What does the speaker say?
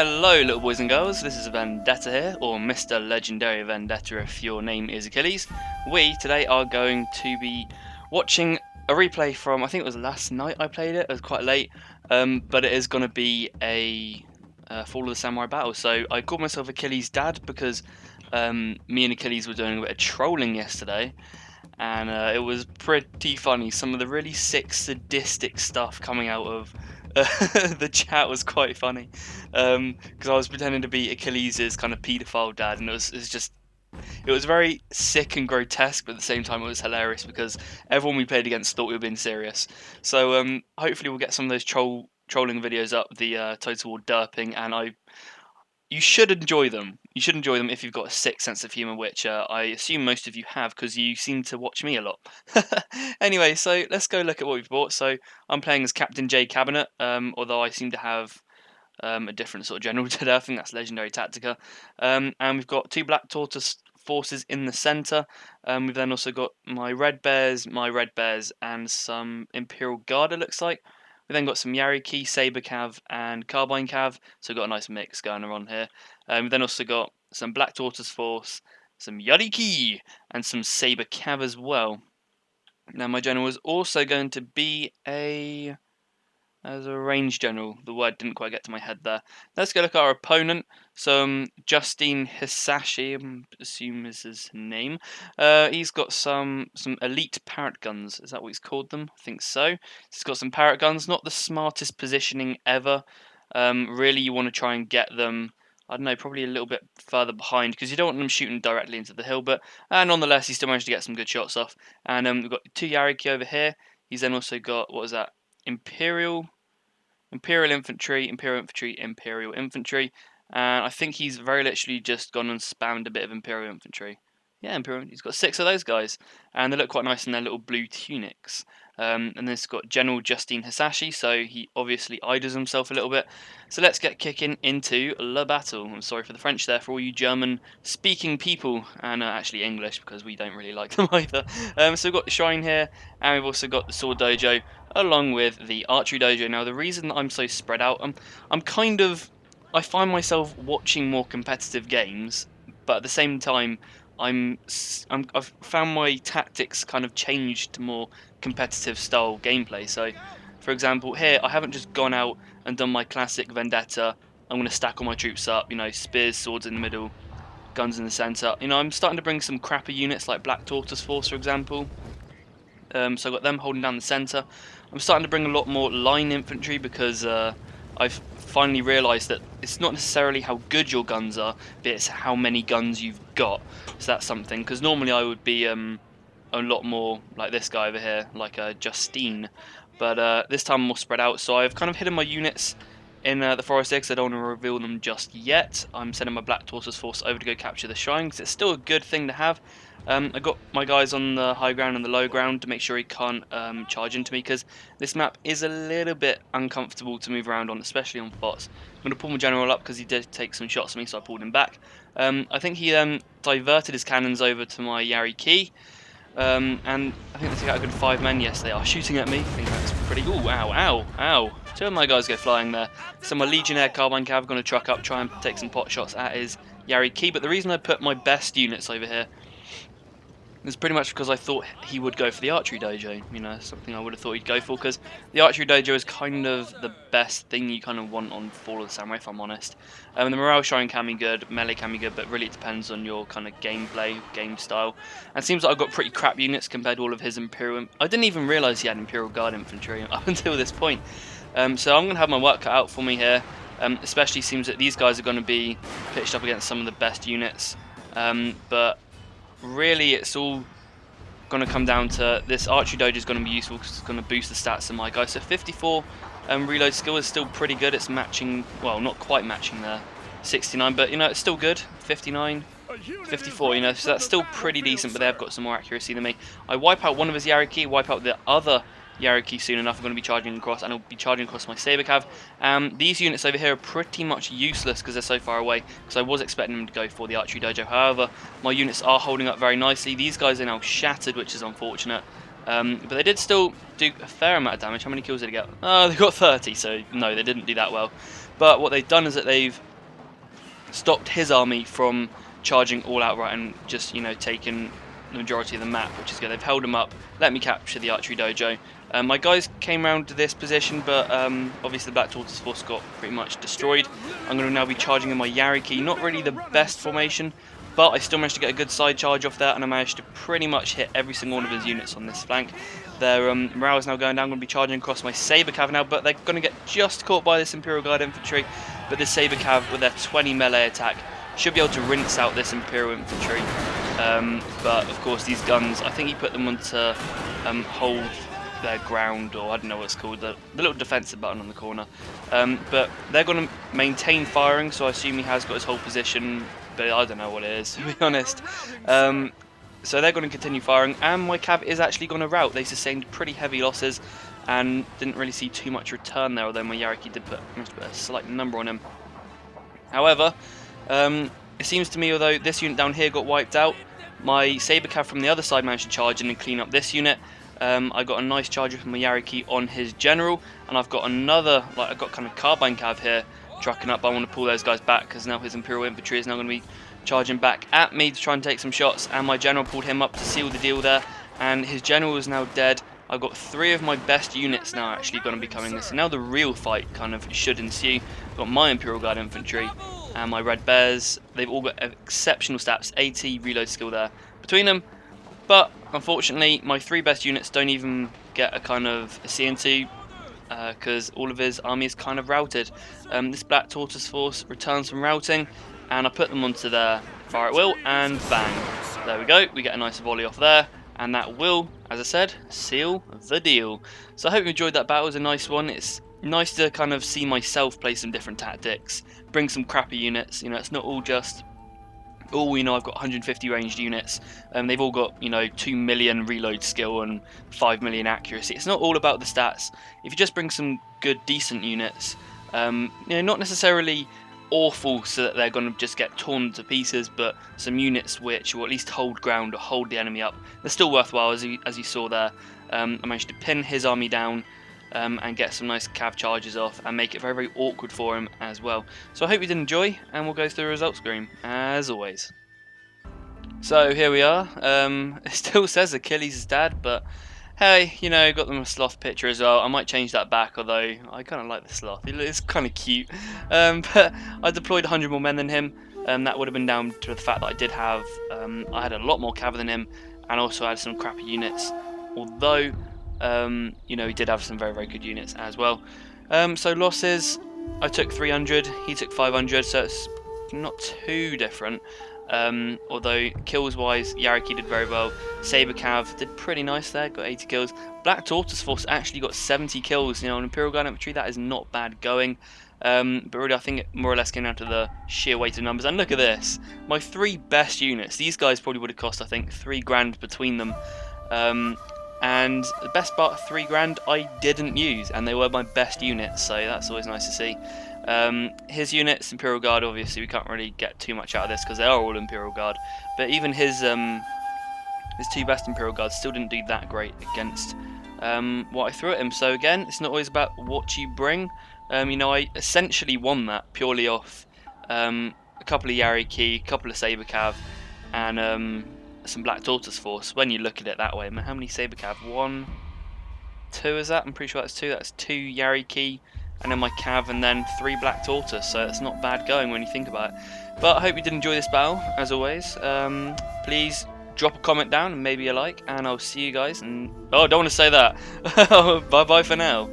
Hello little boys and girls, this is Vendetta here, or Mr. Legendary Vendetta if your name is Achilles. We today are going to be watching a replay from, I think it was last night I played it, it was quite late, but it is going to be a Fall of the Samurai battle. So I called myself Achilles' dad because me and Achilles were doing a bit of trolling yesterday, and it was pretty funny. Some of the really sick sadistic stuff coming out of the chat was quite funny, because I was pretending to be Achilles' kind of paedophile dad, and it was very sick and grotesque, but at the same time it was hilarious because everyone we played against thought we were being serious. So hopefully we'll get some of those trolling videos up, the Total War derping, and you should enjoy them. You should enjoy them if you've got a sick sense of humour, which I assume most of you have because you seem to watch me a lot. Anyway, so let's go look at what we've bought. So I'm playing as Captain J Cabinet, although I seem to have a different sort of general today. I think that's Legendary Tactica. And we've got two Black Tortoise forces in the centre. We've then also got my Red Bears, and some Imperial Guard, it looks like. We then got some Yariki, Saber Cav, and Carbine Cav, so we've got a nice mix going on here. We've then also got some Black Tortoise Force, some Yariki, and some Saber Cav as well. Now my general is also going to be as a range general. The word didn't quite get to my head there. Let's go look at our opponent. So Justine Hisashi, I assume is his name. He's got some elite parrot guns. Is that what he's called them? I think so. He's got some parrot guns. Not the smartest positioning ever. Really, you want to try and get them, I don't know, probably a little bit further behind because you don't want them shooting directly into the hill. But nonetheless, he still managed to get some good shots off. And we've got two Yariki over here. He's then also got, what was that? Imperial Infantry, and I think he's very literally just gone and spammed a bit of Imperial Infantry. Yeah, he's got 6 of those guys, and they look quite nice in their little blue tunics. And then it's got General Justine Hisashi, so he obviously idles himself a little bit. So let's get kicking into the battle. I'm sorry for the French there, for all you German-speaking people, and actually English, because we don't really like them either. So we've got the Shrine here, and we've also got the Sword Dojo, along with the Archery Dojo. Now, the reason that I'm so spread out, I find myself watching more competitive games, but at the same time, I've found my tactics kind of changed to more competitive style gameplay. So, for example, here I haven't just gone out and done my classic Vendetta. I'm going to stack all my troops up, spears, swords in the middle, guns in the centre. I'm starting to bring some crapper units like Black Tortoise Force, for example. So I've got them holding down the centre. I'm starting to bring a lot more line infantry because I've finally realised that it's not necessarily how good your guns are, but it's how many guns you've got. So that's something, because normally I would be a lot more like this guy over here, like Justine, but this time I'm more spread out. So I've kind of hidden my units in the forest here because I don't want to reveal them just yet. I'm sending my Black Tortoise Force over to go capture the shrine because it's still a good thing to have. I got my guys on the high ground and the low ground to make sure he can't charge into me, because this map is a little bit uncomfortable to move around on, especially on FOTS. I'm going to pull my general up because he did take some shots at me, so I pulled him back. I think he diverted his cannons over to my Yariki, and I think they took out a good 5 men. Yes, they are shooting at me. I think that's pretty... Ooh, ow, ow, ow. 2 of my guys go flying there. So my Legionnaire Carbine Cav going to truck up, try and take some pot shots at his Yariki, but the reason I put my best units over here it's pretty much because I thought he would go for the Archery Dojo, something I would have thought he'd go for, because the Archery Dojo is kind of the best thing you kind of want on Fall of the Samurai, if I'm honest. The Morale Shrine can be good, Melee can be good, but really it depends on your kind of gameplay, game style. And it seems like I've got pretty crap units compared to all of his Imperial... I didn't even realise he had Imperial Guard Infantry up until this point. So I'm going to have my work cut out for me here. Especially seems that these guys are going to be pitched up against some of the best units. But really it's all going to come down to this Archery Dojo is going to be useful because it's going to boost the stats of my guys. So 54 reload skill is still pretty good. It's matching, well, not quite matching there, 69, but it's still good. 59, 54, so that's still pretty decent, but they've got some more accuracy than me. I wipe out one of his Yariki, wipe out the other Yariki soon enough. I'm going to be charging across, and I'll be charging across my Saber Cav. These units over here are pretty much useless because they're so far away, because I was expecting them to go for the Archery Dojo. However, my units are holding up very nicely. These guys are now shattered, which is unfortunate. But they did still do a fair amount of damage. How many kills did they get? Oh, they got 30, so no, they didn't do that well. But what they've done is that they've stopped his army from charging all outright and just, you know, taking the majority of the map, which is good. They've held him up, let me capture the archery dojo. My guys came around to this position, but obviously the Black Tortoise force got pretty much destroyed. I'm going to now be charging in my Yariki. Not really the best formation, but I still managed to get a good side charge off that, and I managed to pretty much hit every single one of his units on this flank. Their morale is now going down. I'm going to be charging across my Saber Cav now, but they're going to get just caught by this Imperial Guard infantry. But this Saber Cav, with their 20 melee attack, should be able to rinse out this Imperial infantry. But of course, these guns, I think he put them on to hold their ground, or I don't know what it's called, the little defensive button on the corner. But they're going to maintain firing, so I assume he has got his whole position, but I don't know what it is, to be honest. So they're going to continue firing, and my cav is actually going to rout. They sustained pretty heavy losses and didn't really see too much return there, although my Yariki did put a slight number on him. However, it seems to me, although this unit down here got wiped out, my Saber Cav from the other side managed to charge in and clean up this unit. I got a nice charger from my Yariki on his general, and I've got another, I've got kind of carbine cav here trucking up. I want to pull those guys back because now his Imperial infantry is now going to be charging back at me to try and take some shots, and my general pulled him up to seal the deal there, and his general is now dead. I've got 3 of my best units now actually going to be coming this, and now the real fight kind of should ensue. I've got my Imperial Guard infantry and my Red Bears. They've all got exceptional stats, 80 reload skill there between them, but unfortunately my 3 best units don't even get a kind of a CN2 because all of his army is kind of routed. This Black Tortoise force returns from routing, and I put them onto their fire at will, and bang, there we go, we get a nice volley off there, and that will, as I said, seal the deal. So I hope you enjoyed that battle. It was a nice one. It's nice to kind of see myself play some different tactics, bring some crappy units. You know, it's not all just, oh, you know, I've got 150 ranged units, they've all got, you know, 2 million reload skill and 5 million accuracy. It's not all about the stats. If you just bring some good, decent units, you know, not necessarily awful so that they're going to just get torn to pieces, but some units which will at least hold ground or hold the enemy up, they're still worthwhile, as you saw there. I managed to pin his army down and get some nice cav charges off and make it very, very awkward for him as well. So I hope you did enjoy, and we'll go through the results screen as always. So here we are. It still says Achilles is dead, but hey, you know, got them a sloth picture as well. I might change that back, although I kind of like the sloth. It's kind of cute. But I deployed 100 more men than him. That would have been down to the fact that I did have, I had a lot more cav than him, and also had some crappy units. Although, you know, he did have some very, very good units as well. So losses, I took 300, he took 500, so it's not too different. Although kills wise, Yariki did very well. Saber Cav did pretty nice there, got 80 kills. Black Tortoise Force actually got 70 kills. You know, on Imperial Guard infantry, that is not bad going. But really, I think it more or less came down to the sheer weight of numbers. And look at this, my 3 best units. These guys probably would have cost, I think, 3 grand between them. And the best part, 3 grand, I didn't use, and they were my best units, so that's always nice to see. His units, Imperial Guard, obviously we can't really get too much out of this because they are all Imperial Guard, but even his 2 best Imperial Guards still didn't do that great against what I threw at him. So again, it's not always about what you bring. You know, I essentially won that purely off a couple of Yariki, a couple of Saber Cav, and some Black Tortoise Force. When you look at it that way, man, how many Saber Cav? 1, 2 is that? I'm pretty sure that's 2. That's 2 Yariki, and then my cav, and then 3 Black Tortoise, so it's not bad going when you think about it. But I hope you did enjoy this battle, as always. Please drop a comment down and maybe a like, and I'll see you guys, and oh, I don't want to say that. Bye bye for now.